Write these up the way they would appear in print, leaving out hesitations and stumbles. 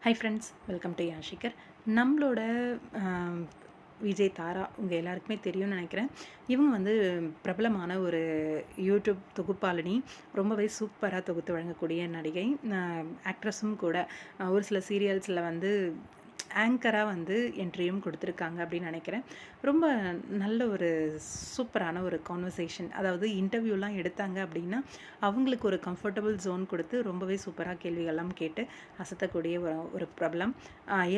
High friends, welcome to Yashikar. நம்மளோட விஜய் தாரா உங்கள் எல்லாருக்குமே தெரியும்னு நினைக்கிறேன். இவங்க வந்து பிரபலமான ஒரு யூடியூப் தொகுப்பாளினி. ரொம்பவே சூப்பராக தொகுத்து வழங்கக்கூடிய நடிகை, ஆக்ட்ரஸும் கூட. ஒரு சில சீரியல்ஸில் வந்து ஆங்கராக வந்து என்ட்ரியும் கொடுத்துருக்காங்க அப்படின்னு நினைக்கிறேன். ரொம்ப நல்ல ஒரு சூப்பரான ஒரு கான்வர்சேஷன், அதாவது இன்டர்வியூலாம் எடுத்தாங்க அப்படின்னா அவங்களுக்கு ஒரு கம்ஃபர்டபுள் ஜோன் கொடுத்து ரொம்பவே சூப்பராக கேள்விகள்லாம் கேட்டு அசத்தக்கூடிய ஒரு பிரபலம்.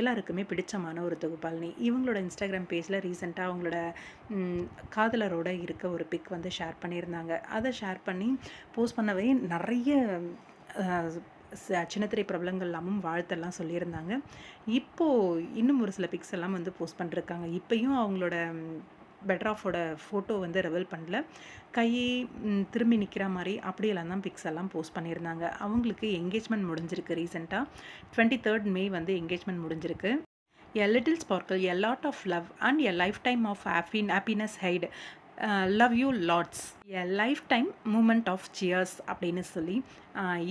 எல்லாருக்குமே பிடிச்சமான ஒரு தொகுப்பாளினி. இவங்களோட இன்ஸ்டாகிராம் பேஜில் ரீசெண்டாக அவங்களோட காதலரோட இருக்க ஒரு பிக் வந்து ஷேர் பண்ணியிருந்தாங்க. அதை ஷேர் பண்ணி போஸ்ட் பண்ணவே நிறைய சின்னத்திரை பிரபலங்கள் எல்லாமும் வாழ்த்தெல்லாம் சொல்லியிருந்தாங்க. இப்போது இன்னும் ஒரு சில பிக்ஸ் எல்லாம் வந்து போஸ்ட் பண்ணிருக்காங்க. இப்போயும் அவங்களோட பெட்டர் ஆஃபோட ஃபோட்டோ வந்து ரெவல் பண்ணல, கையை திரும்பி நிற்கிற மாதிரி அப்படியெல்லாம் தான் பிக்ஸ் எல்லாம் போஸ்ட் பண்ணியிருந்தாங்க. அவங்களுக்கு என்கேஜ்மெண்ட் முடிஞ்சிருக்கு. ரீசெண்டாக 23rd May வந்து என்கேஜ்மெண்ட் முடிஞ்சிருக்கு. A little sparkle, a lot of love and a lifetime of happiness ahead. Love you lots, a lifetime moment of cheers அப்படின்னு சொல்லி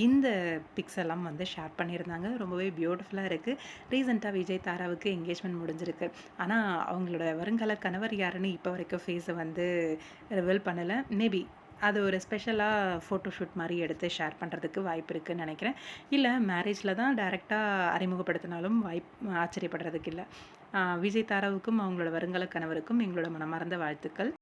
இந்த பிக்ஸ் எல்லாம் வந்து ஷேர் பண்ணியிருந்தாங்க. ரொம்பவே பியூட்டிஃபுல்லாக இருக்குது. ரீசெண்டாக விஜய் தாராவுக்கு என்கேஜ்மெண்ட் முடிஞ்சிருக்கு. ஆனால் அவங்களோட வருங்கால கணவர் யாருன்னு இப்போ வரைக்கும் ஃபேஸை வந்து ரிவீல் பண்ணலை. மேபி அது ஒரு ஸ்பெஷலாக ஃபோட்டோஷூட் மாதிரி எடுத்து ஷேர் பண்ணுறதுக்கு வாய்ப்பு இருக்குதுன்னு நினைக்கிறேன். இல்லை மேரேஜில் தான் டைரெக்டாக அறிமுகப்படுத்தினாலும் ஆச்சரியப்படுறதுக்கு இல்லை. விஜய் தாராவுக்கும் அவங்களோட வருங்கால கணவருக்கும் எங்களோட மனமார்ந்த வாழ்த்துக்கள்.